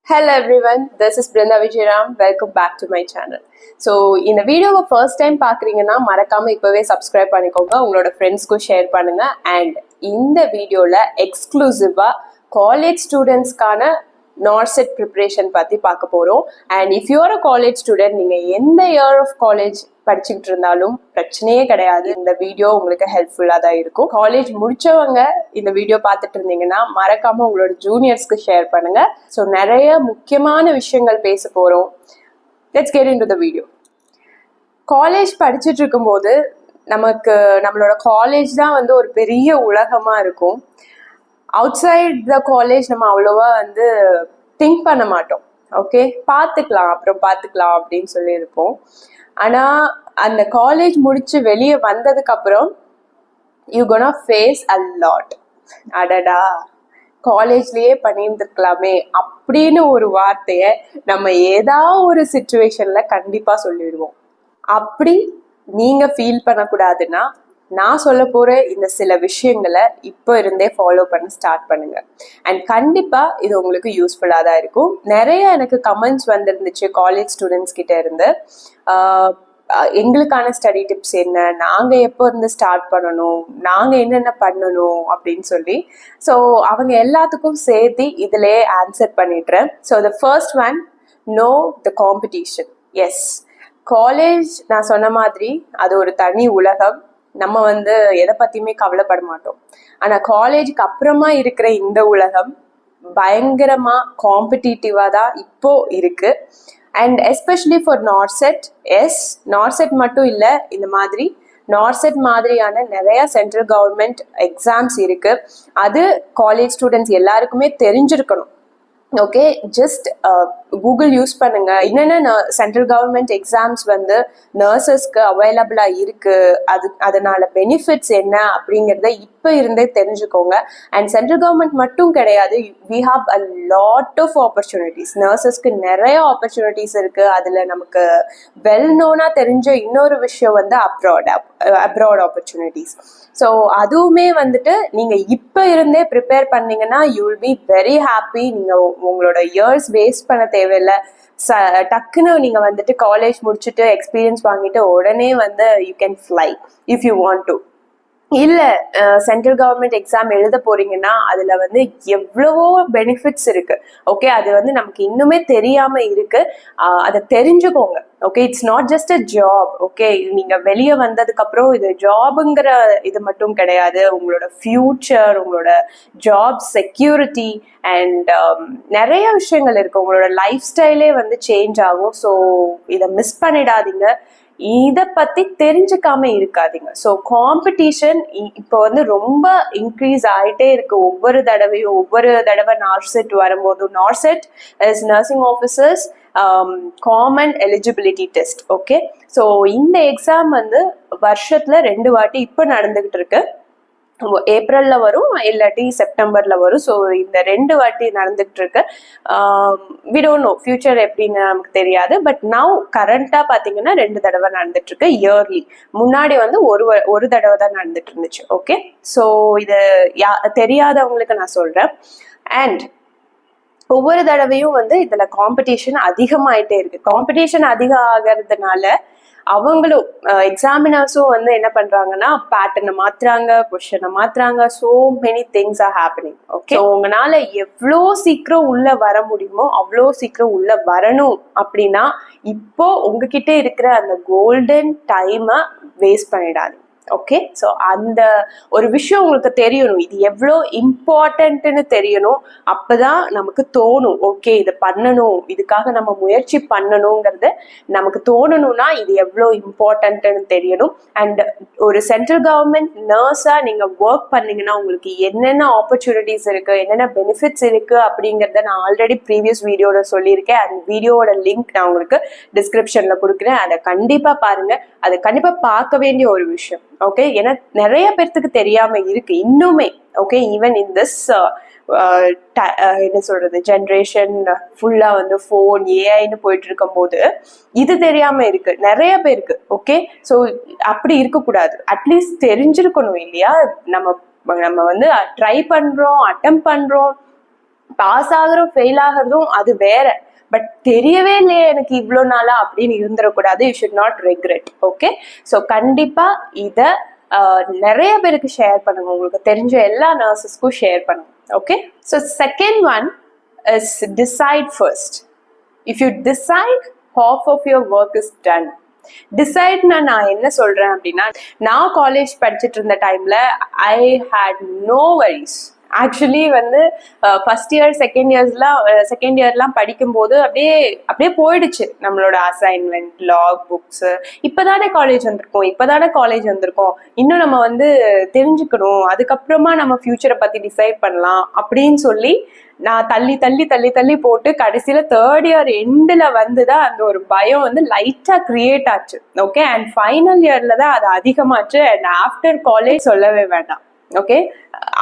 Hello everyone, this is Brinda Vijayaram. Welcome back to my channel. So இந்த வீடியோவை first time பார்க்குறீங்கன்னா மறக்காம இப்போவே சப்ஸ்கிரைப் பண்ணிக்கோங்க, உங்களோட ஃப்ரெண்ட்ஸ்க்கும் ஷேர் பண்ணுங்க. அண்ட் இந்த வீடியோவில் எக்ஸ்க்ளூசிவாக காலேஜ் ஸ்டூடெண்ட்ஸ்க்கான நார்செட் ப்ரிப்ரேஷன் பற்றி பார்க்க போகிறோம். And if you are a college student, நீங்கள் எந்த இயர் ஆஃப் காலேஜ் படிச்சுக்கிட்டு இருந்தாலும் பிரச்சனையே கிடையாது, இந்த வீடியோ உங்களுக்கு ஹெல்ப்ஃபுல்லாக தான் இருக்கும். காலேஜ் முடிச்சவங்க இந்த வீடியோ பார்த்துட்டு இருந்தீங்கன்னா மறக்காம உங்களோட ஜூனியர்ஸ்க்கு ஷேர் பண்ணுங்க. ஸோ நிறைய முக்கியமான விஷயங்கள் பேச போகிறோம். Let's get into the video. College படிச்சுட்டு இருக்கும்போது நம்மளோட காலேஜ் தான் வந்து ஒரு பெரிய உலகமாக இருக்கும். அவுட் சைட் த காலேஜ் நம்ம அவ்வளோவா வந்து திங்க் பண்ண மாட்டோம். ஓகே, அப்புறம் பார்த்துக்கலாம் அப்படின்னு சொல்லியிருப்போம். ஆனால் அந்த காலேஜ் முடிச்சு வெளியே வந்ததுக்கு அப்புறம் you gonna face a lot. அடடா, காலேஜ்லயே பண்ணியிருந்துருக்கலாமே அப்படின்னு ஒரு வார்த்தையை நம்ம ஏதாவது ஒரு சிச்சுவேஷன்ல கண்டிப்பா சொல்லிடுவோம். அப்படி நீங்க ஃபீல் பண்ணக்கூடாதுன்னா நான் சொல்ல போற இந்த சில விஷயங்களை இப்போ இருந்தே ஃபாலோ பண்ண ஸ்டார்ட் பண்ணுங்க. அண்ட் கண்டிப்பா இது உங்களுக்கு யூஸ்ஃபுல்லா தான் இருக்கும். நிறைய எனக்கு கமெண்ட்ஸ் வந்திருந்துச்சு காலேஜ் ஸ்டூடெண்ட்ஸ் கிட்ட இருந்து. எங்களுக்கான ஸ்டடி டிப்ஸ் என்ன, நாங்கள் எப்போ இருந்து ஸ்டார்ட் பண்ணணும், நாங்கள் என்னென்ன பண்ணணும் அப்படின்னு சொல்லி. ஸோ அவங்க எல்லாத்துக்கும் சேர்த்து இதிலே ஆன்சர் பண்ணிடுறேன். So the first one, know the competition. Yes, college நான் சொன்ன மாதிரி அது ஒரு தனி உலகம். நம்ம வந்து எதை பற்றியுமே கவலைப்பட மாட்டோம். ஆனால் காலேஜுக்கு அப்புறமா இருக்கிற இந்த உலகம் பயங்கரமாக காம்படிட்டிவாக தான் இப்போ இருக்கு. And especially for NORCET. Yes, NORCET மட்டும் இல்லை, இந்த மாதிரி நார்செட் மாதிரியான நிறைய சென்ட்ரல் கவர்மெண்ட் எக்ஸாம்ஸ் இருக்கு. அது காலேஜ் ஸ்டூடெண்ட்ஸ் எல்லாருக்குமே தெரிஞ்சிருக்கணும். ஓகே, ஜஸ்ட் கூகுள் யூஸ் பண்ணுங்க. என்னென்ன சென்ட்ரல் கவர்மெண்ட் எக்ஸாம்ஸ் வந்து நர்சஸ்க்கு அவைலபிளாக இருக்கு, அதனால பெனிஃபிட்ஸ் என்ன அப்படிங்கிறத இப்போ இருந்தே தெரிஞ்சுக்கோங்க. அண்ட் சென்ட்ரல் கவர்மெண்ட் மட்டும் கிடையாது, we have a lot of opportunities. நர்சஸ்க்கு நிறைய ஆப்பர்ச்சுனிட்டிஸ் இருக்கு. அதில் நமக்கு வெல் நோனா தெரிஞ்ச இன்னொரு விஷயம் வந்து அப்ராட் ஆப்பர்ச்சுனிட்டிஸ். ஸோ அதுவுமே வந்துட்டு நீங்கள் இப்போ இருந்தே ப்ரிப்பேர் பண்ணீங்கன்னா you will be very happy. நீங்கள் உங்களோட இயர்ஸ் வேஸ்ட் பண்ண தேவையில்லை. டக்குன்னு நீங்கள் வந்துட்டு காலேஜ் முடிச்சுட்டு எக்ஸ்பீரியன்ஸ் வாங்கிட்டு உடனே வந்து you can fly if you want to. இல்லை, சென்ட்ரல் கவர்மெண்ட் எக்ஸாம் எழுத போறீங்கன்னா அதில் வந்து எவ்வளவோ பெனிஃபிட்ஸ் இருக்கு. ஓகே, அது வந்து நமக்கு இன்னுமே தெரியாம இருக்கு. அதை தெரிஞ்சுக்கோங்க. Okay, it's not just a job. Okay, நீங்க வெளியே வந்ததுக்கு அப்புறம் இது ஜாபுங்கிற இது மட்டும் கிடையாது. உங்களோட ஃபியூச்சர், உங்களோட ஜாப் செக்யூரிட்டி அண்ட் நிறைய விஷயங்கள் இருக்கு. உங்களோட லைஃப் ஸ்டைலே வந்து சேஞ்ச் ஆகும். ஸோ இதை மிஸ் பண்ணிடாதீங்க. இதை பத்தி தெரிஞ்சுக்காம இருக்காதீங்க. ஸோ காம்படிஷன் இப்போ வந்து ரொம்ப இன்க்ரீஸ் ஆகிட்டே இருக்கு. ஒவ்வொரு தடவை நார்செட் வரும்போது, NORCET is nursing officers common eligibility test. Okay, so இந்த எக்ஸாம் வந்து வருஷத்துல 2 வாட்டி இப்போ நடந்துகிட்டு இருக்கு. ஏப்ரல்ல வரும், இல்லாட்டி செப்டம்பர்ல வரும். ஸோ இந்த 2 வாட்டி நடந்துகிட்டு இருக்கு. வி டோன்ட் நோ ஃபியூச்சர் எப்படின்னு நமக்கு தெரியாது. பட் நவ் கரண்டா பாத்தீங்கன்னா 2 தடவை நடந்துட்டு இருக்கு இயர்லி. முன்னாடி வந்து ஒரு தடவை தான் நடந்துட்டு இருந்துச்சு. ஓகே, ஸோ இது தெரியாதவங்களுக்கு நான் சொல்றேன். அண்ட் ஒவ்வொரு தடவையும் வந்து இதுல காம்படிஷன் அதிகமாயிட்டே இருக்கு. காம்படிஷன் அதிகம் ஆகிறதுனால அவங்களும் எக்ஸாமினர்ஸும் வந்து என்ன பண்றாங்கன்னா பேட்டர்னை மாத்துறாங்க, பொசிஷனை மாத்துறாங்க. So many things are happening. Okay, உங்களால எவ்வளோ சீக்கிரம் உள்ள வர முடியுமோ அவ்வளோ சீக்கிரம் உள்ள வரணும். அப்படின்னா இப்போ உங்ககிட்ட இருக்கிற அந்த கோல்டன் டைமை வேஸ்ட் பண்ணிடாதீங்க. ஓகே, ஸோ அந்த ஒரு விஷயம் உங்களுக்கு தெரியணும், இது எவ்வளோ இம்பார்ட்டன்ட்னு தெரியணும். அப்பதான் நமக்கு தோணும், ஓகே இது பண்ணணும், இதுக்காக நம்ம முயற்சி பண்ணணுங்கிறது நமக்கு தோணணும்னா இது எவ்வளோ இம்பார்ட்டன்ட்னு தெரியணும். அண்ட் ஒரு சென்ட்ரல் கவர்மெண்ட் நர்ஸா நீங்க ஒர்க் பண்ணீங்கன்னா உங்களுக்கு என்னென்ன ஆப்பர்ச்சுனிட்டிஸ் இருக்கு, என்னென்ன பெனிஃபிட்ஸ் இருக்கு அப்படிங்கிறத நான் ஆல்ரெடி ப்ரீவியஸ் வீடியோட சொல்லியிருக்கேன். அந்த வீடியோட லிங்க் நான் உங்களுக்கு டிஸ்கிரிப்ஷன்ல கொடுக்குறேன். அதை கண்டிப்பா பாருங்க. அதை கண்டிப்பா பார்க்க வேண்டிய ஒரு விஷயம். ஓகே, ஏன்னா நிறைய பேர்த்துக்கு தெரியாம இருக்கு இன்னுமே. ஓகே, ஈவன் இன் திஸ் என்ன சொல்றது ஜென்ரேஷன் ஃபுல்லா வந்து ஃபோன் ஏஐன்னு போயிட்டு இருக்கும் போது இது தெரியாம இருக்கு நிறைய பேருக்கு. ஓகே, ஸோ அப்படி இருக்கக்கூடாது. அட்லீஸ்ட் தெரிஞ்சிருக்கணும் இல்லையா? நம்ம வந்து ட்ரை பண்றோம், அட்டெம்ப்ட் பண்றோம், பாஸ் ஆகுறோம் ஃபெயில் ஆகிறதும் அது வேற, பட் தெரியவே இல்லையே எனக்கு இவ்வளோ நாளா அப்படின்னு இருந்துடக்கூடாது. You should not regret. Okay, so கண்டிப்பா இதை நிறைய பேருக்கு ஷேர் பண்ணுங்க, உங்களுக்கு தெரிஞ்ச எல்லா நர்சஸ்க்கும் ஷேர் பண்ணுங்க. Okay, so second one is decide first. If you decide, half of your work is done. டிசைட்னா நான் என்ன சொல்றேன் அப்படின்னா, நான் காலேஜ் படிச்சுட்டு இருந்த டைம்ல I had no worries. Actually வந்து ஃபர்ஸ்ட் இயர் செகண்ட் இயர்லாம் படிக்கும்போது அப்படியே போயிடுச்சு நம்மளோட அசைன்மெண்ட், லாக் புக்ஸ். இப்பதானே காலேஜ் வந்திருக்கோம், இன்னும் நம்ம வந்து தெரிஞ்சுக்கணும், அதுக்கப்புறமா நம்ம ஃபியூச்சரை பத்தி டிசைட் பண்ணலாம் அப்படின்னு சொல்லி நான் தள்ளி போட்டு கடைசியில தேர்ட் இயர் எண்டில் வந்துதான் அந்த ஒரு பயம் வந்து லைட்டா கிரியேட் ஆச்சு. ஓகே, அண்ட் ஃபைனல் இயர்ல தான் அது அதிகமாச்சு. அண்ட் ஆஃப்டர் காலேஜ் சொல்லவே வேண்டாம். ஓகே,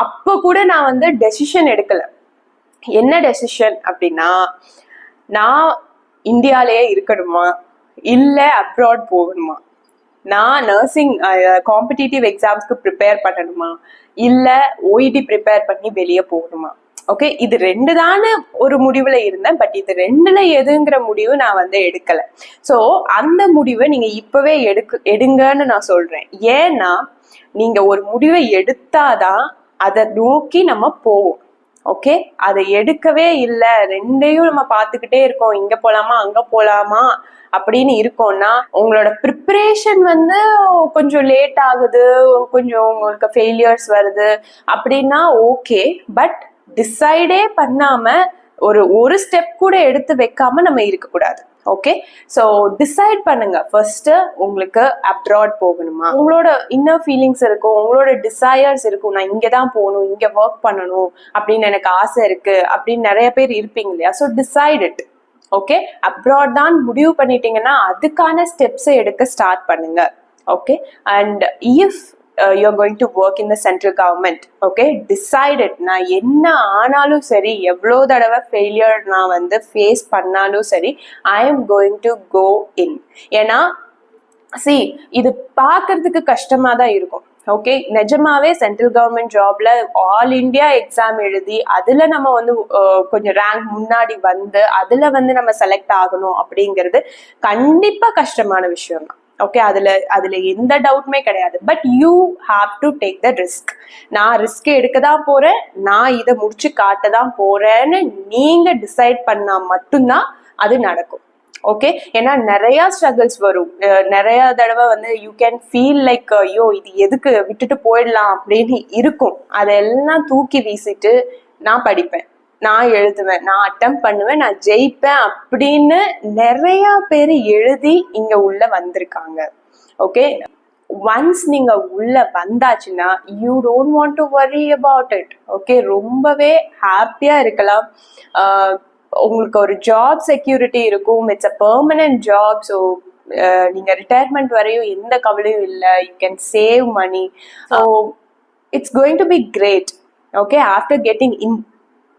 அப்போ கூட நான் வந்து டெசிஷன் எடுக்கல. என்ன டெசிஷன் அப்படின்னா, நான் இந்தியாலேயே இருக்கணுமா இல்ல அப்ராட் போகணுமா, நான் நர்சிங் காம்படிட்டிவ் எக்ஸாம்ஸ்க்கு ப்ரிப்பேர் பண்ணணுமா இல்ல ஓஇடி ப்ரிப்பேர் பண்ணி வெளியே போகணுமா. ஓகே, இது ரெண்டு தானே ஒரு முடிவுல இருந்தேன், பட் இது ரெண்டுல எதுங்கிற முடிவு நான் வந்து எடுக்கல. ஸோ அந்த முடிவை நீங்க இப்பவே எடுங்கன்னு நான் சொல்றேன். ஏன்னா நீங்க ஒரு முடிவை எடுத்தாதான் அதை நோக்கி நம்ம போவோம். ஓகே, அதை எடுக்கவே இல்லை, ரெண்டையும் நம்ம பார்த்துக்கிட்டே இருக்கோம், இங்க போலாமா அங்க போலாமா அப்படின்னு இருக்கோம்னா உங்களோட ப்ரிப்பரேஷன் வந்து கொஞ்சம் லேட் ஆகுது, கொஞ்சம் உங்களுக்கு ஃபெயிலியர்ஸ் வருது அப்படின்னா ஓகே, பட் டிசைடே பண்ணாம ஒரு ஸ்டெப் கூட எடுத்து வைக்காம நம்ம இருக்கக்கூடாது. ஓகே, ஸோ டிசைட் பண்ணுங்க ஃபர்ஸ்ட். உங்களுக்கு அப்ராட் போகணுமா, உங்களோட இன்னர் ஃபீலிங்ஸ் இருக்கும், உங்களோட டிசையர்ஸ் இருக்கும், நான் இங்கே தான் போகணும், இங்கே ஒர்க் பண்ணணும் அப்படின்னு எனக்கு ஆசை இருக்கு அப்படின்னு நிறைய பேர் இருப்பீங்க இல்லையா. So decide it. Okay, abroad தான் முடிவு பண்ணிட்டீங்கன்னா அதுக்கான ஸ்டெப்ஸை எடுக்க ஸ்டார்ட் பண்ணுங்க. Okay, and if you're going to work in the central government, okay, decide it. நான் என்ன ஆனாலும் சரி, எவ்வளோ தடவை ஃபெயிலியர் நான் வந்து ஃபேஸ் பண்ணாலும் சரி, I am going to go in. ஏன்னா இது பார்க்கறதுக்கு கஷ்டமா தான் இருக்கும். ஓகே, நிஜமாவே சென்ட்ரல் கவர்மெண்ட் ஜாப்ல ஆல் இண்டியா எக்ஸாம் எழுதி அதுல நம்ம வந்து கொஞ்சம் ரேங்க் முன்னாடி வந்து அதுல வந்து நம்ம செலக்ட் ஆகணும் அப்படிங்கிறது கண்டிப்பா கஷ்டமான விஷயம் தான். ஓகே, அதுல எந்த டவுட்டுமே கிடையாது. But you have to take the risk. நான் ரிஸ்க் எடுக்க தான் போறேன், நான் இதை முடிச்சு காட்ட தான் போறேன்னு நீங்க டிசைட் பண்ணா மட்டும்தான் அது நடக்கும். ஓகே, ஏன்னா நிறைய ஸ்ட்ரகிள்ஸ் வரும், நிறைய தடவை வந்து யூ கேன் ஃபீல் லைக் ஐயோ இது எதுக்கு விட்டுட்டு போயிடலாம் அப்படின்னு இருக்கும். அதெல்லாம் தூக்கி வீசிட்டு நான் படிப்பேன், நான் எழுதுவேன், நான் அட்டம் பண்ணுவேன், நான் ஜெயிப்பேன் அப்படின்னு நிறைய பேர் எழுதி இங்க உள்ள வந்திருக்காங்க. ஓகே, ஒன்ஸ் நீங்க உள்ள வந்தாச்சுன்னா you don't want to worry about it. Okay, ரொம்பவே ஹாப்பியா இருக்கலாம். உங்களுக்கு ஒரு ஜாப் செக்யூரிட்டி இருக்கும், it's a permanent job. So நீங்க ரிட்டையர்மெண்ட் வரையும் எந்த கவலையும் இல்லை, you can save money. So it's going to be great. Okay, after getting in.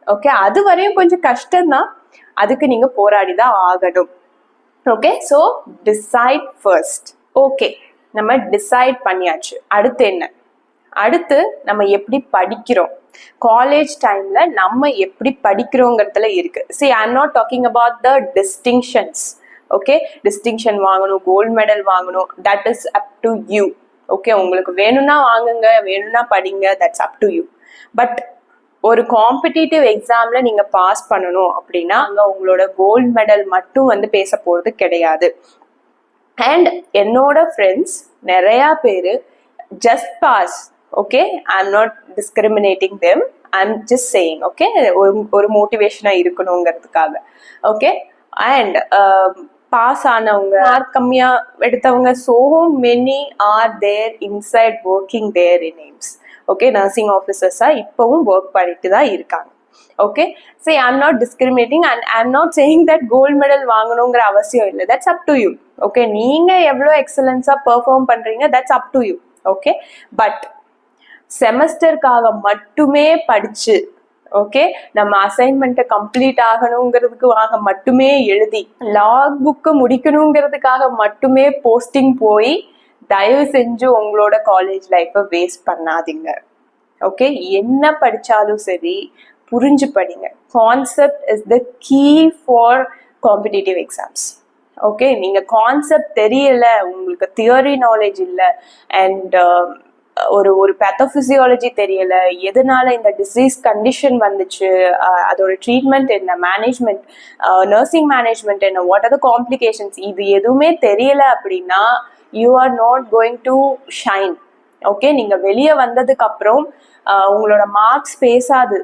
Okay, அது வரையும் கொஞ்சம் கஷ்டம்தான், அதுக்கு நீங்க போராடிதான் ஆகணும். Okay, so decide first. Okay, நம்ம டிசைட் பண்ணியாச்சு. அடுத்து என்ன? அடுத்து நம்ம எப்படி படிக்கிறோம், காலேஜ் டைம்ல நம்ம எப்படி படிக்கிறோங்கிறதுல இருக்கு. See, I'm not talking about the distinctions. Okay, distinction வாங்கணும், கோல்டு மெடல் வாங்கணும், that is up to you. Okay, உங்களுக்கு வேணும்னா வாங்குங்க, வேணும்னா படிங்க, that's up to you. But ஒரு காம்படிட்டிவ் எக்ஸாம்ல நீங்க பாஸ் பண்ணணும் அப்படின்னா அங்க உங்களோட கோல்டு மெடல் மட்டும் வந்து பேச போறது கிடையாது. அண்ட் என்னோட ஃப்ரெண்ட்ஸ் நிறைய பேரு just pass. Okay, I am not discriminating them, I am just saying. Okay, ஒரு மோட்டிவேஷனா இருக்கணுங்கிறதுக்காக. ஓகே, அண்ட் பாஸ் ஆனவங்க, மார்க் கம்மியா எடுத்தவங்க, so many are there inside working there in AIIMS. Okay, nursing ஆஃபீஸர்ஸா இப்பவும் ஒர்க் பண்ணிட்டு தான் இருக்காங்க. ஓகே, சரி, I am not discriminating and I am not saying that gold medal வாங்கணுங்கிற அவசியம் இல்லை, that's up to you. Okay, நீங்க எவ்வளோ எக்ஸலன்ஸா பெர்ஃபார்ம் பண்றீங்க, that's up to you. Okay, but செமஸ்டருக்காக மட்டுமே படிச்சு, ஓகே, நம்ம அசைன்மெண்ட்டை கம்ப்ளீட் ஆகணுங்கிறதுக்காக மட்டுமே எழுதி, லாக் புக்கு முடிக்கணுங்கிறதுக்காக மட்டுமே போஸ்டிங் போய் தயவு செஞ்சு உங்களோட காலேஜ் லைஃப்பை வேஸ்ட் பண்ணாதீங்க. ஓகே, என்ன படிச்சாலும் சரி புரிஞ்சு படிங்க, concept is the key for competitive exams. Okay, நீங்க கான்செப்ட் தெரியல, உங்களுக்கு தியரி நாலேஜ் இல்லை, அண்ட் ஒரு பேத்தோபிசியாலஜி தெரியல, எதனால இந்த டிசீஸ் கண்டிஷன் வந்துச்சு, அதோட ட்ரீட்மெண்ட் என்ன, மேனேஜ்மெண்ட், நர்சிங் மேனேஜ்மெண்ட் என்ன, வாட் ஆர் த காம்ப்ளிகேஷன்ஸ், இது எதுவுமே தெரியல அப்படின்னா you are not going to shine. Okay, நீங்க வெளியே வந்ததுக்கு அப்புறம் உங்களோட மார்க்ஸ் பேசாது.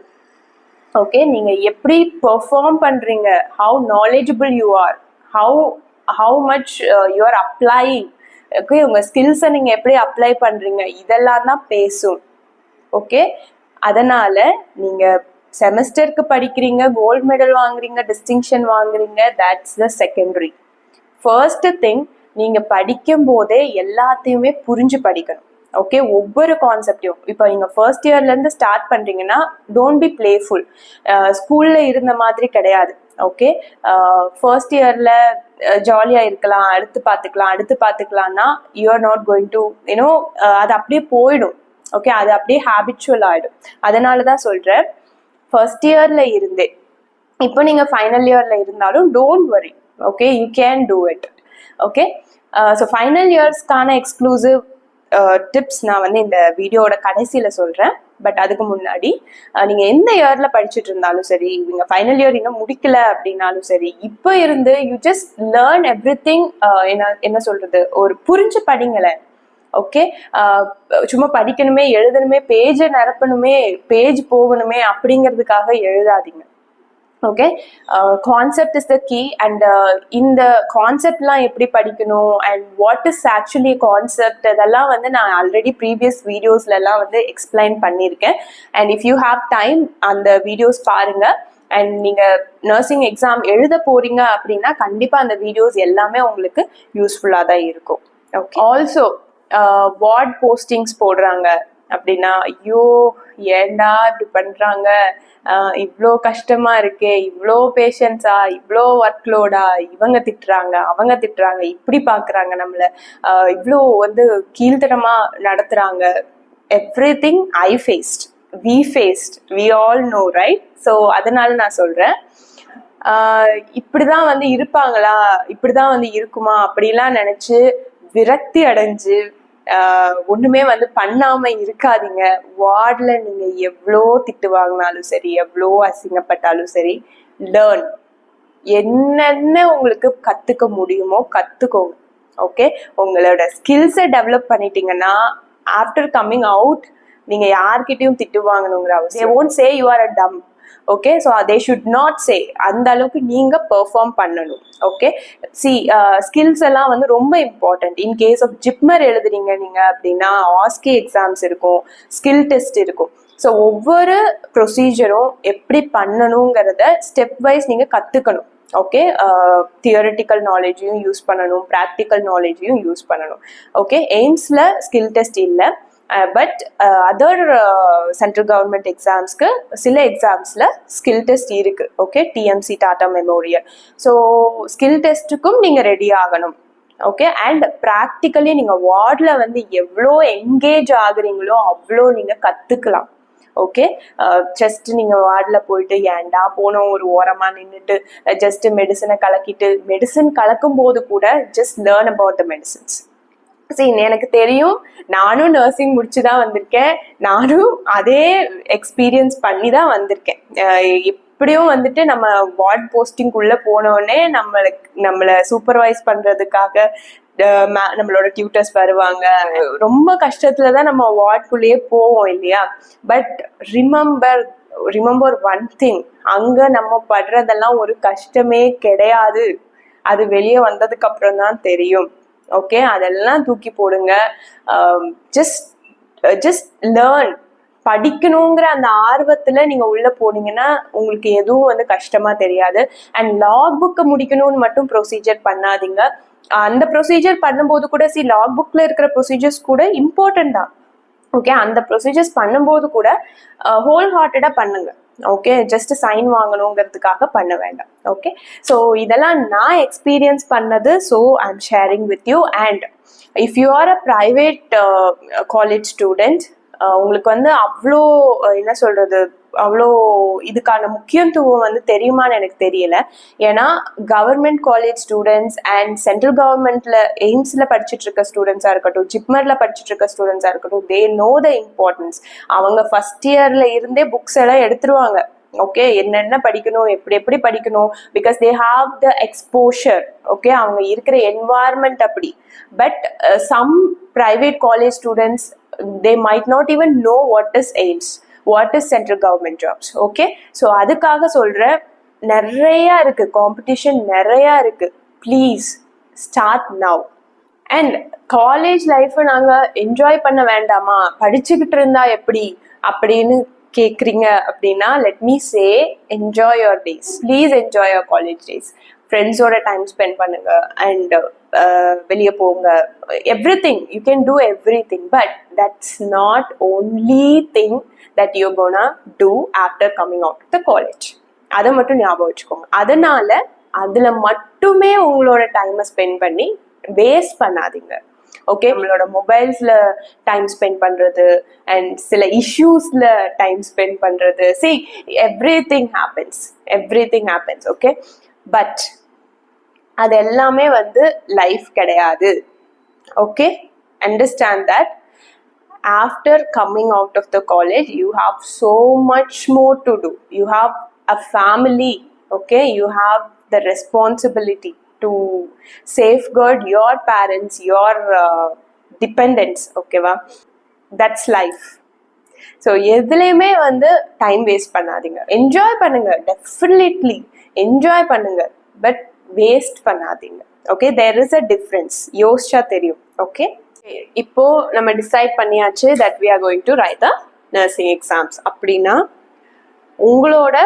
ஓகே, நீங்க எப்படி பெர்ஃபார்ம் பண்றீங்க, how knowledgeable you are, how much you are அப்ளைங், okay, உங்க ஸ்கில்ஸை நீங்க எப்படி அப்ளை பண்றீங்க, இதெல்லாம் தான் பேசும். ஓகே, அதனால நீங்க செமஸ்டருக்கு படிக்கிறீங்க, கோல்டு மெடல் வாங்குறீங்க, டிஸ்டிங்ஷன் வாங்குறீங்க, that's the secondary. First thing, நீங்க படிக்கும் போதே எல்லாத்தையுமே புரிஞ்சு படிக்கணும். ஓகே, ஒவ்வொரு கான்செப்டையும் இப்போ நீங்கள் ஃபர்ஸ்ட் இயர்லேருந்து ஸ்டார்ட் பண்ணுறீங்கன்னா டோன்ட் பி பிளேஃபுல். ஸ்கூலில் இருந்த மாதிரி கிடையாது. ஓகே, ஃபர்ஸ்ட் இயரில் ஜாலியாக இருக்கலாம், அடுத்து பார்த்துக்கலாம்னா you are not going to you know, அது அப்படியே போயிடும். ஓகே, அது அப்படியே ஹேபிச்சுவல் ஆகிடும். அதனால தான் சொல்கிறேன், ஃபர்ஸ்ட் இயரில் இருந்தே இப்போ நீங்கள் ஃபைனல் இயரில் இருந்தாலும் don't worry. Okay, you can do it. Okay, so final இயர்ஸ்க்கான எக்ஸ்க்ளூசிவ் டிப்ஸ் நான் வந்து இந்த வீடியோட கடைசியில் சொல்கிறேன். பட் அதுக்கு முன்னாடி நீங்கள் எந்த இயரில் படிச்சுட்டு இருந்தாலும் சரி, நீங்கள் ஃபைனல் இயர் இன்னும் முடிக்கல அப்படின்னாலும் சரி, இப்போ இருந்து யூ ஜஸ்ட் லேர்ன் எவ்ரிதிங். என்ன சொல்கிறது, ஒரு புரிஞ்சு படிங்களேன். ஓகே, சும்மா படிக்கணுமே, எழுதணுமே, பேஜை நிரப்பணுமே, பேஜ் போகணுமே அப்படிங்கிறதுக்காக எழுதாதீங்க. Okay, concept is the key. And இந்த கான்செப்ட்லாம் எப்படி படிக்கணும் and what is actually concept, அதெல்லாம் வந்து நான் ஆல்ரெடி ப்ரீவியஸ் வீடியோஸ்லாம் வந்து எக்ஸ்பிளைன் பண்ணியிருக்கேன். And if you have time அந்த வீடியோஸ் பாருங்க. அண்ட் நீங்கள் நர்சிங் எக்ஸாம் எழுத போறீங்க அப்படின்னா கண்டிப்பாக அந்த வீடியோஸ் எல்லாமே உங்களுக்கு யூஸ்ஃபுல்லாக தான் இருக்கும். ஓகே, ஆல்சோ வார்ட் போஸ்டிங்ஸ் போடுறாங்க அப்படின்னா, ஐயோ ஏண்டா இப்படி பண்றாங்க, இவ்வளோ கஷ்டமா இருக்கே, இவ்வளோ பேஷன்ஸா, இவ்வளோ ஒர்க் லோடா, இவங்க திட்டுறாங்க, அவங்க திட்டுறாங்க, இப்படி பாக்குறாங்க நம்மள, இவ்வளோ வந்து கீழ்த்தனமா நடத்துறாங்க. Everything I faced, we all know, right? So அதனால நான் சொல்றேன், இப்படிதான் வந்து இருப்பாங்களா, இப்படிதான் வந்து இருக்குமா அப்படிலாம் நினைச்சு விரக்தி அடைஞ்சு ஒண்ணுமே வந்து பண்ணாம இருக்காதீங்க. வார்ட்ல நீங்க எவ்வளோ திட்டு வாங்கினாலும் சரி, எவ்வளோ அசிங்கப்பட்டாலும் சரி, லேர்ன். என்னென்ன உங்களுக்கு கத்துக்க முடியுமோ கத்துக்கோங்க. ஓகே, உங்களோட ஸ்கில்ஸை டெவலப் பண்ணிட்டீங்கன்னா ஆஃப்டர் கம்மிங் அவுட் நீங்க யார்கிட்டயும் திட்டு வாங்கணுங்கிற அவசியம். they won't say you are a dumb. Okay, so they should not say. அந்த அளவுக்கு நீங்க பெர்ஃபார்ம் பண்ணணும். ஓகே, ஸ்கில்ஸ் எல்லாம் வந்து ரொம்ப important. In case of JIPMER எழுதுறீங்க நீங்க அப்படின்னா ஆஸ்கி எக்ஸாம்ஸ் இருக்கும், ஸ்கில் டெஸ்ட் இருக்கும். ஸோ ஒவ்வொரு ப்ரொசீஜரும் எப்படி பண்ணணுங்கிறத ஸ்டெப் வைஸ் நீங்க கத்துக்கணும். ஓகே, தியரிட்டிக்கல் நாலேஜையும் யூஸ் பண்ணணும், ப்ராக்டிக்கல் நாலேஜையும் யூஸ் பண்ணணும். ஓகே, எய்ம்ஸ்ல ஸ்கில் டெஸ்ட் இல்லை, பட் அதர் சென்ட்ரல் கவர்மெண்ட் எக்ஸாம்ஸ்க்கு சில எக்ஸாம்ஸில் ஸ்கில் டெஸ்ட் இருக்குது. Okay, TMC, Tata memorial. So skill டெஸ்ட்டுக்கும் நீங்கள் ரெடி ஆகணும். ஓகே, அண்ட் ப்ராக்டிக்கலி நீங்கள் வார்டில் வந்து எவ்வளோ என்கேஜ் ஆகுறீங்களோ அவ்வளோ நீங்கள் கற்றுக்கலாம். ஓகே, ஜஸ்ட் நீங்கள் வார்டில் போயிட்டு ஏண்டா போனோம் ஒரு ஓரமாக நின்றுட்டு ஜஸ்ட் மெடிசனை கலக்கிட்டு, மெடிசன் கலக்கும் போது கூட just learn about the medicines. சரி, எனக்கு தெரியும், நானும் நர்சிங் முடிச்சுதான் வந்திருக்கேன், நானும் அதே எக்ஸ்பீரியன்ஸ் பண்ணி தான் வந்திருக்கேன். எப்படியும் வந்துட்டு நம்ம வார்ட் போஸ்டிங் உள்ள போனோடனே நம்மளை சூப்பர்வைஸ் பண்றதுக்காக நம்மளோட டியூட்டர்ஸ் வருவாங்க. ரொம்ப கஷ்டத்துலதான் நம்ம வார்டுக்குள்ளேயே போவோம் இல்லையா? பட் ரிமெம்பர் ஒன் திங், அங்க நம்ம படுறதெல்லாம் ஒரு கஷ்டமே கிடையாது. அது வெளியே வந்ததுக்கு அப்புறம் தான் தெரியும். ஓகே, அதெல்லாம் தூக்கி போடுங்க. Just learn. படிக்கணுங்கிற அந்த ஆர்வத்துல நீங்க உள்ள போனீங்கன்னா உங்களுக்கு எதுவும் வந்து கஷ்டமா தெரியாது. அண்ட் லாக் புக்கை முடிக்கணும்னு மட்டும் ப்ரொசீஜர் பண்ணாதீங்க. அந்த ப்ரொசீஜர் பண்ணும்போது கூட லாக் புக்ல இருக்கிற ப்ரொசீஜர்ஸ் கூட இம்பார்ட்டன்ட் தான். ஓகே, அந்த ப்ரொசீஜர்ஸ் பண்ணும்போது கூட ஹோல் ஹார்ட்டடா பண்ணுங்க. ஓகே, ஜஸ்ட் சைன் வாங்கணுங்கிறதுக்காக பண்ண வேண்டாம். ஓகே, ஸோ இதெல்லாம் நான் எக்ஸ்பீரியன்ஸ் பண்ணது. So I am sharing with you. And if you R a private college student, உங்களுக்கு வந்து அவ்வளோ என்ன சொல்றது, அவ்வளோ இதுக்கான முக்கியத்துவம் வந்து தெரியுமான்னு எனக்கு தெரியல. ஏன்னா government college students and central கவர்மெண்ட்ல எய்ம்ஸ்ல படிச்சுட்டு இருக்க ஸ்டூடெண்ட்ஸா இருக்கட்டும், ஜிப்மர்ல படிச்சுட்டு இருக்க ஸ்டூடெண்ட்ஸா இருக்கட்டும், தே நோ த இம்பார்ட்டன்ஸ். அவங்க ஃபர்ஸ்ட் இயர்ல இருந்தே புக்ஸ் எல்லாம் எடுத்துருவாங்க. ஓகே, என்னென்ன படிக்கணும், எப்படி எப்படி படிக்கணும், because they have the exposure. Okay, அவங்க இருக்கிற என்வாயர்மெண்ட் அப்படி. But some private college students they might not even know what is aims, what is central government jobs. Okay, so அதுக்காக சொல்ற நிறைய இருக்கு, காம்படிஷன் நிறைய இருக்கு. Please start now. And college life நாங்க என்ஜாய் பண்ண வேண்டாமா, படிச்சுக்கிட்டு இருந்தா எப்படி அப்படின்னு கேட்குறீங்க அப்படின்னா, let me say enjoy your days. Please enjoy your college days. ஃப்ரெண்ட்ஸோட டைம் ஸ்பெண்ட் பண்ணுங்க அண்ட் வெளியே போங்க. Everything you can do everything, but that's not only thing that you gonna do after coming out the college. அதை மட்டும் ஞாபகம் வச்சுக்கோங்க. அதனால அதுல மட்டுமே உங்களோட டைமை ஸ்பெண்ட் பண்ணி வேஸ்ட் பண்ணாதீங்க. ஓகே, நம்மளோட மொபைல்ஸ்ல டைம் ஸ்பெண்ட் பண்றது அண்ட் சில இஷ்யூஸ்ல டைம் ஸ்பெண்ட் பண்றது, see everything happens. Okay, but அது எல்லாமே வந்து லைஃப் கிடையாது. Okay, understand that. After coming out of the college, you have so much more to do. You have a family. Okay, you have the responsibility to safeguard your parents, your dependents. Okay va, that's life. So எதுலேயுமே வந்து time waste பண்ணாதீங்க. Enjoy பண்ணுங்க, definitely enjoy பண்ணுங்க, but waste பண்ணாதீங்க. Okay, there is a difference. யோசிச்சா தெரியும். Okay, இப்போ நம்ம டிசைட் பண்ணியாச்சு that we are going to write the nursing exams. அப்படின்னா உங்களோட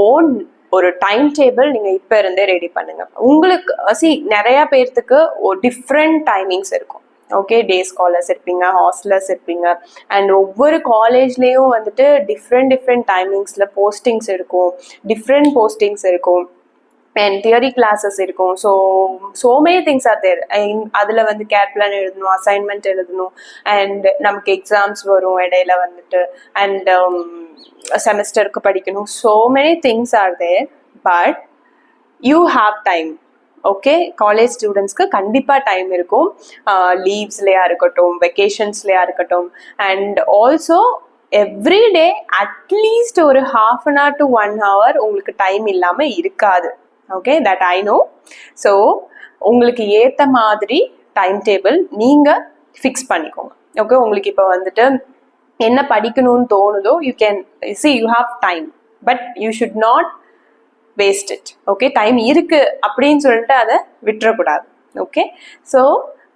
ஓன் ஒரு டைம் டேபிள் நீங்க இப்ப இருந்தே ரெடி பண்ணுங்க. உங்களுக்கு நிறைய பேர்த்துக்கு ஒரு டிஃப்ரெண்ட் டைமிங்ஸ் இருக்கும். ஓகே, டே ஸ்காலர்ஸ் இருப்பீங்க, ஹாஸ்டலர்ஸ் இருப்பீங்க, அண்ட் ஒவ்வொரு காலேஜ்லேயும் வந்துட்டு டிஃப்ரெண்ட் டைமிங்ஸில் போஸ்டிங்ஸ் இருக்கும், டிஃப்ரெண்ட் போஸ்டிங்ஸ் இருக்கும் அண்ட் தியரி கிளாஸஸ் இருக்கும். So many things are there. அதில் வந்து கேர் பிளான் எழுதணும், அசைன்மெண்ட் எழுதணும், அண்ட் நமக்கு எக்ஸாம்ஸ் வரும் இடையில வந்துட்டு, அண்ட் செமஸ்டருக்கு படிக்கணும். So many things are there, but you have time. Okay, college ஸ்டூடெண்ட்ஸ்க்கு கண்டிப்பாக டைம் இருக்கும், லீவ்ஸ்லையா இருக்கட்டும், வெக்கேஷன்ஸ்லையா இருக்கட்டும், and also every day at least ஒரு 1/2 hour to 1 hour உங்களுக்கு டைம் இல்லாமல் இருக்காது. Okay, that I know. So உங்களுக்கு ஏற்ற மாதிரி டைம் டேபிள் நீங்கள் ஃபிக்ஸ் பண்ணிக்கோங்க. ஓகே, உங்களுக்கு இப்போ வந்துட்டு என்ன படிக்கணும்னு தோணுதோ, you can you have time, but you should not waste it. Okay, time இருக்கு அப்படின்னு சொல்லிட்டு அதை விட்டுறக்கூடாது. ஓகே, ஸோ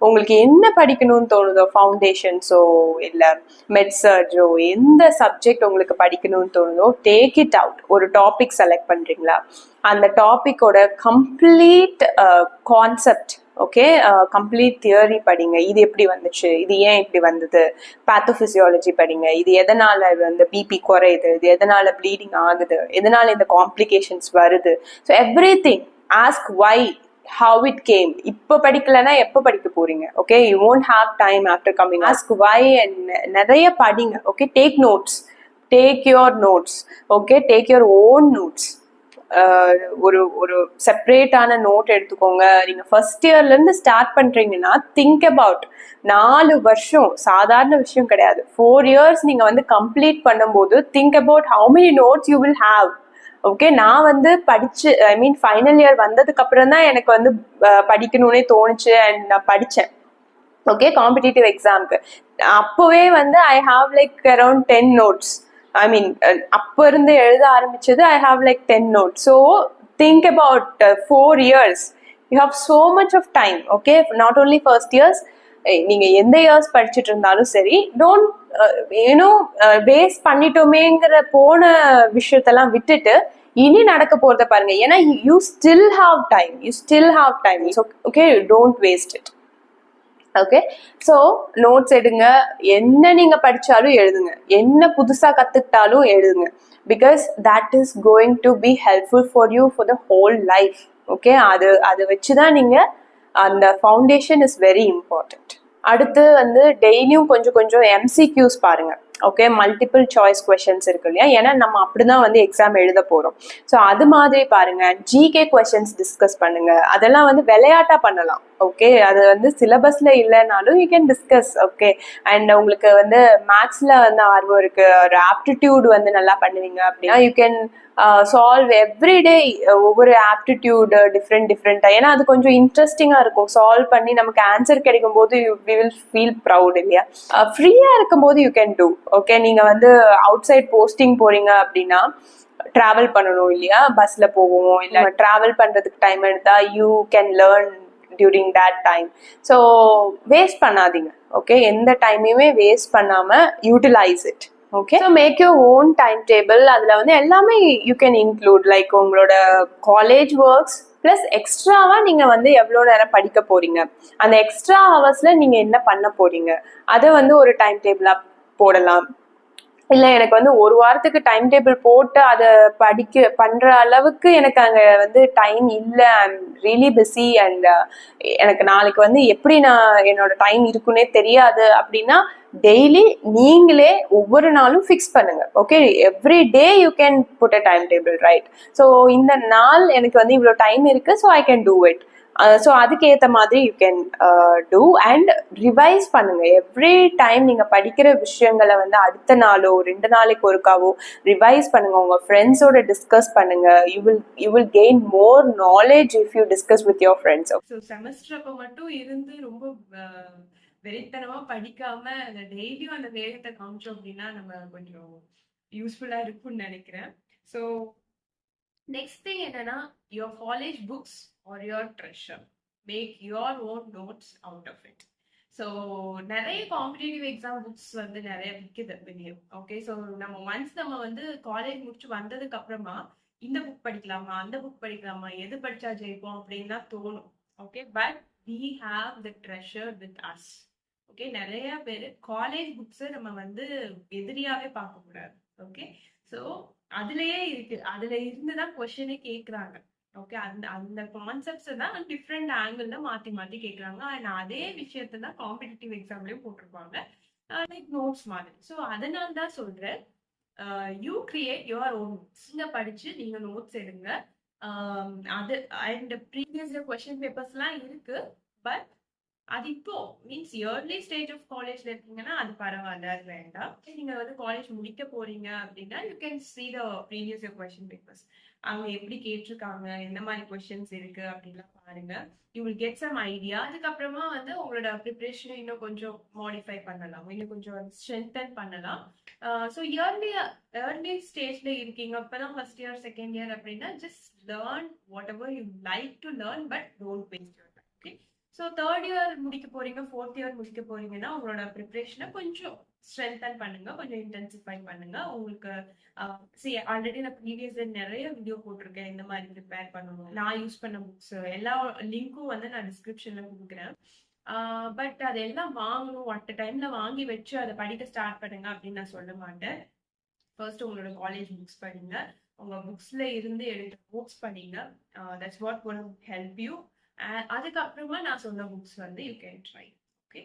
உங்களுக்கு என்ன படிக்கணும்னு தோணுதோ, ஃபவுண்டேஷன்ஸோ இல்லை மெட்சர்ஜோ, எந்த சப்ஜெக்ட் உங்களுக்கு படிக்கணும்னு தோணுதோ, டேக் இட் அவுட். ஒரு டாபிக் செலக்ட் பண்ணுறீங்களா, அந்த டாப்பிக்கோட complete concept, okay, complete theory படிங்க. இது எப்படி வந்துச்சு, இது ஏன் இப்படி வந்தது, பேத்தோஃபிசியாலஜி படிங்க. இது எதனால வந்து பிபி குறையுது, இது எதனால ப்ளீடிங் ஆகுது, எதனால இந்த காம்ப்ளிகேஷன்ஸ் வருது. So everything ask why, how it came. இப்போ படிக்கலன்னா எப்போ படிக்க போறீங்க? Okay, you won't have time after coming. Ask why and நிறைய படிங்க. Okay, take notes, take your notes. Okay, take your own notes. ஒரு செப்பரேட்டான நோட் எடுத்துக்கோங்க. நீங்க ஃபர்ஸ்ட் இயர்ல இருந்து ஸ்டார்ட் பண்றீங்கன்னா திங்க் அபவுட் 4 வருஷம் சாதாரண விஷயம் கிடையாது. 4 years நீங்க வந்து கம்ப்ளீட் பண்ணும்போது think about how many notes you will have. Okay, நான் வந்து படிச்சு ஃபைனல் இயர் வந்ததுக்கு அப்புறம் தான் எனக்கு வந்து படிக்கணும்னே தோணுச்சு அண்ட் நான் படித்தேன். ஓகே, காம்படிட்டிவ் எக்ஸாம்க்கு அப்போவே வந்து I have like around 10 notes. அப்போ இருந்து எழுத ஆரம்பிச்சது I have like 10 notes. So think about 4 years. You have so much of time. Okay, not only first years, நீங்க எந்த இயர்ஸ் படிச்சுட்டு இருந்தாலும் சரி, டோன்ட் வேஸ்ட் பண்ணிட்டோமேங்கிற போன விஷயத்தெல்லாம் விட்டுட்டு இனி நடக்க போறத பாருங்க. ஏன்னா you still have time. Okay, don't waste it. Okay, so notes எடுங்க. என்ன நீங்க படிச்சாலும் எழுதுங்க, என்ன புதுசா கத்துக்கிட்டாலும் எழுதுங்க. Because that is going to be helpful for you for the whole life. Okay, அதை வச்சுதான் நீங்க, அந்த ஃபவுண்டேஷன் இஸ் வெரி இம்பார்ட்டன்ட். அடுத்து வந்து டெய்லியும் கொஞ்சம் MCQs பாருங்க. ஓகே, மல்டிபிள் சாய்ஸ் கொஷின்ஸ் இருக்கு இல்லையா, ஏன்னா நம்ம அப்படிதான் வந்து எக்ஸாம் எழுத போறோம். ஸோ அது மாதிரி பாருங்க, ஜிகே கொஷின்ஸ் டிஸ்கஸ் பண்ணுங்க. அதெல்லாம் வந்து விளையாட்டா பண்ணலாம். ஓகே, அது வந்து சிலபஸ்ல இல்லைனாலும் you can discuss. Okay, and உங்களுக்கு வந்து மேக்ஸ்ல வந்து ஆர்வம் இருக்கு, ஒரு ஆப்டிடியூட் வந்து நல்லா பண்ணுவீங்க அப்படின்னா யூ கேன் சால்வ் எவ்ரிடே ஒவ்வொரு ஆப்டிடியூட் டிஃப்ரெண்டா, ஏன்னா அது கொஞ்சம் இன்ட்ரெஸ்டிங்கா இருக்கும். சால்வ் பண்ணி நமக்கு ஆன்சர் கிடைக்கும் போது வி வில் ஃபீல் ப்ரௌட் இல்லையா. ஃப்ரீயா இருக்கும் போது யூ கேன் டூ. ஓகே, நீங்க வந்து அவுட் சைட் போஸ்டிங் போறீங்க அப்படின்னா டிராவல் பண்ணணும் இல்லையா, பஸ்ல போவோம், இல்லை டிராவல் பண்றதுக்கு டைம் எடுத்தா you can learn during that time. So waste பண்ணாதீங்க. ஓகே, எந்த டைமையுமே வேஸ்ட் பண்ணாம utilize it. Okay, so make your own time table. அதில் வந்து எல்லாமே யூ கேன் இன்க்ளூட், லைக் உங்களோட காலேஜ் ஒர்க்ஸ் ப்ளஸ் எக்ஸ்ட்ராவா நீங்க வந்து எவ்வளோ நேரம் படிக்க போறீங்க, அந்த எக்ஸ்ட்ரா ஹவர்ஸ்ல நீங்க என்ன பண்ண போறீங்க, அதை வந்து ஒரு டைம் டேபிளா போடலாம். இல்லை எனக்கு வந்து ஒரு வாரத்துக்கு டைம் டேபிள் போட்டு அதை பண்ற அளவுக்கு எனக்கு அங்கே வந்து டைம் இல்லை, ஐம் ரியலி பிஸி அண்ட் எனக்கு நாளைக்கு வந்து எப்படி நான் என்னோட டைம் இருக்குன்னே தெரியாது அப்படின்னா டெய்லி நீங்களே ஒவ்வொரு நாளும் ஃபிக்ஸ் பண்ணுங்க. Okay, every day you can put a time table, right? So இந்த நாள் எனக்கு வந்து இவ்வளோ டைம் இருக்கு, so I can do it. So அதுக்கு ஏற்ற மாதிரி you can do and revise பண்ணுங்க. எவ்ரி டைம் நீங்க படிக்கிற விஷயங்களை வந்து அடுத்த நாளோ 2 நாளைக்கு ஒருக்காவோ ரிவைஸ் பண்ணுங்க. உங்க ஃப்ரெண்ட்ஸோட டிஸ்கஸ் பண்ணுங்க. You will gain more knowledge if you discuss with your friends. So semester அப்போ மட்டும் இருந்து ரொம்ப வெறித்தனமா படிக்காம டெய்லியும் அந்த வேகத்தை காமிச்சோம் அப்படின்னா நம்ம கொஞ்சம் யூஸ்ஃபுல்லா இருக்கும்னு நினைக்கிறேன். ஸோ நெக்ஸ்ட் திங் என்னன்னா, your college books are your treasure, make your own notes out of it. So நிறைய காம்படிட்டிவ் எக்ஸாம் புக்ஸ் வந்து நிறைய விற்குது வெளியே. ஓகே, ஸோ நம்ம வந்து காலேஜ் முடிச்சு வந்ததுக்கு அப்புறமா இந்த புக் படிக்கலாமா, அந்த புக் படிக்கலாமா, எது படிச்சா ஜெயிப்போம் அப்படின்னு தான் தோணும். Okay, but we have the treasure with us. Okay, நிறைய பேர் காலேஜ் புக்ஸ் நம்ம வந்து எதிரியாவே பார்க்க கூடாது. ஓகே, ஸோ அதுலயே இருக்கு, அதுல இருந்துதான் கொஸ்டினே கேக்குறாங்க. ஓகே, அந்த அந்த கான்செப்ட்ஸ் தான் டிஃப்ரெண்ட் ஆங்கிள் மாத்தி மாத்தி கேக்குறாங்க. அண்ட் அதே விஷயத்த தான் காம்படிட்டிவ் எக்ஸாம்லயும் போட்டிருப்பாங்க, லைக் நோட்ஸ் மாதிரி. ஸோ அதனால தான் சொல்றேன், you create your own notes. நீங்க படிச்சு நீங்க நோட்ஸ் எடுங்க. அது அண்ட் ப்ரீவியஸ் கொஸ்டின் பேப்பர்ஸ்லாம் இருக்கு, பட் அது இப்போ மீன்ஸ் இயர்லி ஸ்டேஜ் ஆஃப் காலேஜ்ல இருக்கீங்கன்னா அது பரவாயில்ல, அது வேண்டாம். நீங்க வந்து காலேஜ் முடிக்க போறீங்க அப்படின்னா you can see the previous year question papers, அவங்க எப்படி கேட்டிருக்காங்க, எந்த மாதிரி கொஸ்டின்ஸ் இருக்கு அப்படின்லாம் பாருங்க. You will get some idea. அதுக்கப்புறமா வந்து உங்களோட ப்ரிப்பரேஷனை இன்னும் கொஞ்சம் மாடிஃபை பண்ணலாம், இன்னும் கொஞ்சம் ஸ்ட்ரென்தன் பண்ணலாம். ஸோ இயர்லி ஸ்டேஜ்ல இருக்கீங்க, அப்பதான் ஃபர்ஸ்ட் இயர் செகண்ட் இயர் அப்படின்னா just learn what ever you like to learn, but don't waste your time. Okay, so third year முடிக்க போறீங்க, ஃபோர்த் இயர் முடிக்க போறீங்கன்னா உங்களோட ப்ரிப்பரேஷனை கொஞ்சம் ஸ்ட்ரென்தன் பண்ணுங்க, கொஞ்சம் இன்டென்சிஃபை பண்ணுங்க. உங்களுக்கு ஆல்ரெடி நான் ப்ரீவியஸ் நிறைய வீடியோ போட்டிருக்கேன் இந்த மாதிரி ப்ரிப்பேர் பண்ணணும். நான் யூஸ் பண்ண புக்ஸ் எல்லா லிங்க்கும் வந்து நான் டிஸ்கிரிப்ஷன்ல கொடுக்குறேன். பட் அதெல்லாம் வாங்கணும், அட் டைம்ல வாங்கி வச்சு அதை படிக்க ஸ்டார்ட் பண்ணுங்க அப்படின்னு நான் சொல்ல மாட்டேன். ஃபர்ஸ்ட் உங்களோட காலேஜ் புக்ஸ் படிங்க, உங்க புக்ஸ்ல இருந்து எடுத்த நோட்ஸ் படிங்க. That's what will help you. அதுக்கப்புறமா நான் சொன்ன புக்ஸ் வந்து you can try. Okay,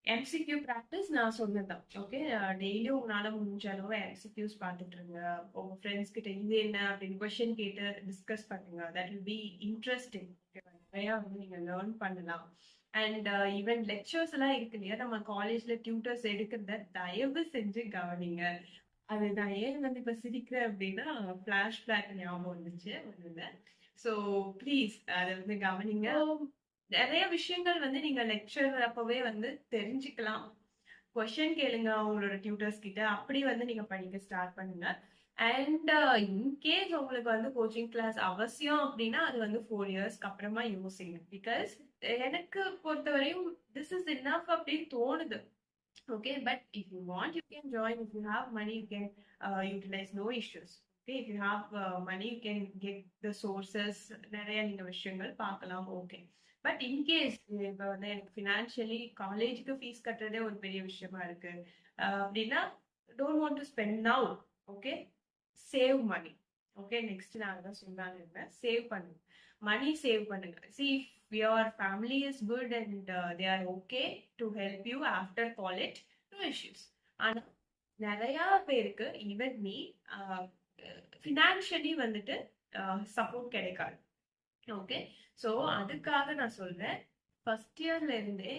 MCQ practice நான் சொன்னதான். ஓகே, டெய்லியும் உங்களால முடிஞ்ச அளவு எம்சிக்யூஸ் பார்த்துட்டு இருங்க. உங்க ஃப்ரெண்ட்ஸ் கிட்ட இது என்ன அப்படின்னு கொஸ்டின் கேட்டு டிஸ்கஸ் பண்ணுங்க. That will be interesting. நிறைய வந்து நீங்க லேர்ன் பண்ணலாம். அண்ட் ஈவன் லெக்சர்ஸ் எல்லாம் இருக்கு இல்லையா, நம்ம காலேஜ்ல டியூட்டர்ஸ் எடுக்கிறத தயவு செஞ்சு கவனிங்க. அது நான் ஏன் வந்து இப்ப சிரிக்கிறேன் அப்படின்னா ஃபிளாஷ்பேக் ஞாபகம் வந்துச்சு ஒண்ணுல. ஸோ ப்ளீஸ் அதை வந்து கவனிங்க. நிறைய விஷயங்கள் வந்து நீங்க லெக்சர் அப்பவே வந்து தெரிஞ்சுக்கலாம். கொஸ்டின் கேளுங்க உங்களோட டியூட்டர்ஸ் கிட்ட, அப்படி வந்து நீங்க படிக்க ஸ்டார்ட் பண்ணுங்க. அண்ட் இன்கேஸ் உங்களுக்கு வந்து கோச்சிங் கிளாஸ் அவசியம் அப்படின்னா அது வந்து 4 இயர்ஸ்க்கு அப்புறமா யோசிங்க. பிகாஸ் எனக்கு பொறுத்தவரையும் திஸ் இஸ் இனஃப் அப்படின்னு தோணுது. Okay, but if you want, you can join. If you have money, you can utilize, no issues. Okay, if you have money, you can get the sources. நிறைய நீங்க விஷயங்கள் பார்க்கலாம். Okay, but in case இப்போ வந்து எனக்கு financially காலேஜுக்கு fees கட்டுறதே ஒரு பெரிய விஷயமா இருக்கு அப்படின்னா don't want to spend now. Okay, save money. Okay, next நான் அதான் சொல்லலாம்னு இருந்தேன், சேவ் பண்ணுங்க, மணி சேவ் பண்ணுங்க. See if your family is good and they are okay to help you after college, no issues. ஆனா நிறைய பேருக்கு ஈவன் மீ ஃபினான்ஷியலி வந்துட்டு சப்போர்ட் கிடைக்காது. ஓகே, ஸோ அதுக்காக நான் சொல்றேன், ஃபர்ஸ்ட் இயர்ல இருந்தே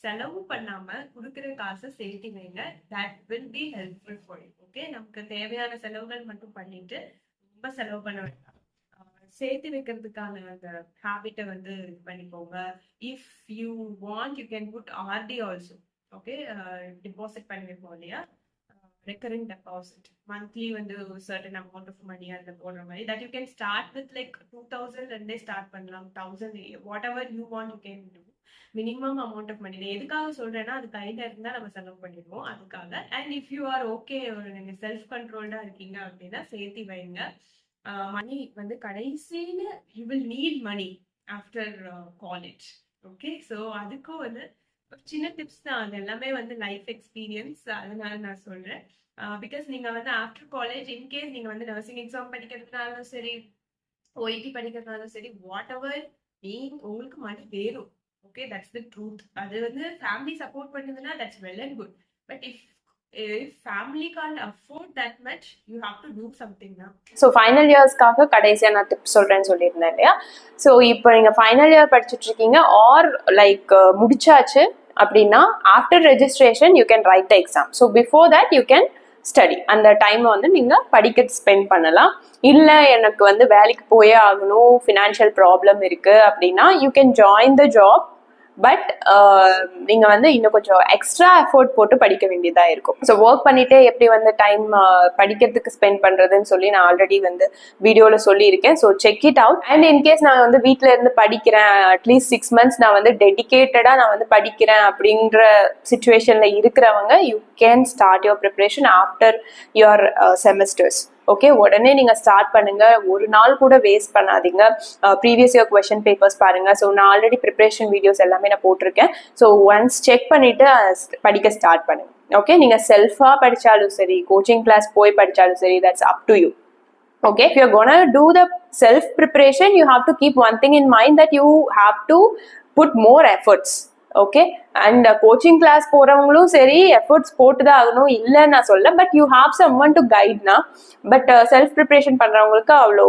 செலவு பண்ணாம கொடுக்குற காசை சேர்த்து வைங்க. That will be helpful for you. Okay, நமக்கு தேவையான செலவுகள் மட்டும் பண்ணிட்டு ரொம்ப செலவு பண்ண வேண்டாம். சேர்த்து வைக்கிறதுக்கான அந்த ஹேபிட்டை வந்து இது பண்ணிக்கோங்க. If you want you can put RD also. Okay, deposit பண்ணிருக்கோம் இல்லையா, recurring deposit monthly வந்து certain amount of money அதுல போடுற மாதிரி, that you can start with like 2000 and start பண்ணலாம், 1000, whatever you want you can do. minimum amount of money. எதுக்காக சொல்றேன்னா, அது கையில இருந்தா நம்ம செலவு பண்ணிடுவோம் அதுக்காக. And if you are okay, நீங்க செல்ஃப் கண்ட்ரோல்டா இருக்கீங்க அப்படின்னா சேர்த்து வைங்க. மணி வந்து கடைசியில you will need money after college. Okay, so அதுக்கும் வந்து சின்ன டிப்ஸ் தான், அது எல்லாமே வந்து லைஃப் எக்ஸ்பீரியன்ஸ், அதனால நான் சொல்றேன். பிகாஸ் நீங்க வந்து ஆஃப்டர் காலேஜ் இன்கேஸ் நீங்க வந்து நர்சிங் எக்ஸாம் படிக்கிறதுனாலும் சரி, ஓஐடி படிக்கிறதுனாலும் சரி, வாட் எவர் உங்களுக்கு மணி வேணும். Okay, that's the truth. அது வந்து ஃபேமிலி சப்போர்ட் பண்ணுதுன்னா that's well and good. But if family can't afford that much, you have to do something now. So final இயர்ஸ்க்காக கடைசியாக நான் டிப்ஸ் சொல்கிறேன்னு சொல்லியிருந்தேன் இல்லையா. ஸோ இப்போ நீங்கள் ஃபைனல் இயர் படிச்சுட்டு இருக்கீங்க ஆர் லைக் முடிச்சாச்சு அப்படின்னா, after registration you can write the exam. So before that you can study. அந்த டைமை வந்து நீங்கள் படிக்க ஸ்பெண்ட் பண்ணலாம். இல்லை எனக்கு வந்து வேலைக்கு போயே ஆகணும், ஃபினான்ஷியல் ப்ராப்ளம் இருக்குது அப்படின்னா, you can join the job. But நீங்க வந்து இன்னும் கொஞ்சம் எக்ஸ்ட்ரா எஃபோர்ட் போட்டு படிக்க வேண்டியதா இருக்கும். ஸோ ஒர்க் பண்ணிட்டே எப்படி வந்து டைம் படிக்கிறதுக்கு ஸ்பெண்ட் பண்றதுன்னு சொல்லி நான் ஆல்ரெடி வந்து வீடியோல சொல்லியிருக்கேன். So check it out. And in case நான் வந்து வீட்டில இருந்து படிக்கிறேன், அட்லீஸ்ட் 6 months நான் வந்து டெடிகேட்டடா நான் வந்து படிக்கிறேன் அப்படின்ற சுச்சுவேஷன்ல இருக்கிறவங்க, you can start your preparation after your semesters. Okay, உடனே நீங்க ஸ்டார்ட் பண்ணுங்க, ஒரு நாள் கூட வேஸ்ட் பண்ணாதீங்க. ப்ரீவியஸ் இயர் கொஸ்டின் பேப்பர்ஸ் பாருங்க. ஸோ நான் ஆல்ரெடி ப்ரிப்பரேஷன் வீடியோஸ் எல்லாமே நான் போட்டிருக்கேன். ஸோ ஒன்ஸ் செக் பண்ணிட்டு படிக்க ஸ்டார்ட் பண்ணுங்க. ஓகே, நீங்க செல்ஃபா படிச்சாலும் சரி, கோச்சிங் கிளாஸ் போய் படிச்சாலும் சரி, that's up to you. Okay, if you're gonna do the self preparation, you have to keep one thing in mind, that you have to put more efforts. Okay, and coaching class போறவங்களும் சரி efforts போட்டுதான் ஆகணும், இல்லைன்னு நான் சொல்ல. But you have someone to கைட்னா. But self preparation பண்றவங்களுக்கு அவ்வளோ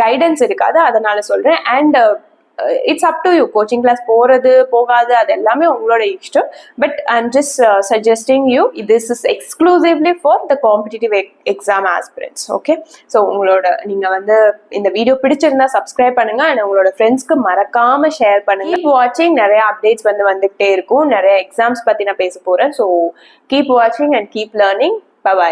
கைடன்ஸ் இருக்காது, அதனால சொல்றேன். And it's up to you. Coaching class போறது போகாது அது எல்லாமே உங்களோட இஷ்டம். But I'm just suggesting you, this is exclusively for the competitive exam aspirants. Okay, so உங்களோட நீங்க வந்து இந்த வீடியோ பிடிச்சிருந்தா சப்ஸ்கிரைப் பண்ணுங்க, அண்ட் உங்களோட ஃப்ரெண்ட்ஸ்க்கு மறக்காம ஷேர் பண்ணுங்க. கீப் வாட்சிங், நிறைய அப்டேட்ஸ் வந்து வந்துகிட்டே இருக்கும், நிறைய எக்ஸாம்ஸ் பத்தி நான் பேச போறேன். ஸோ கீப் வாட்சிங் and keep learning. Bye bye.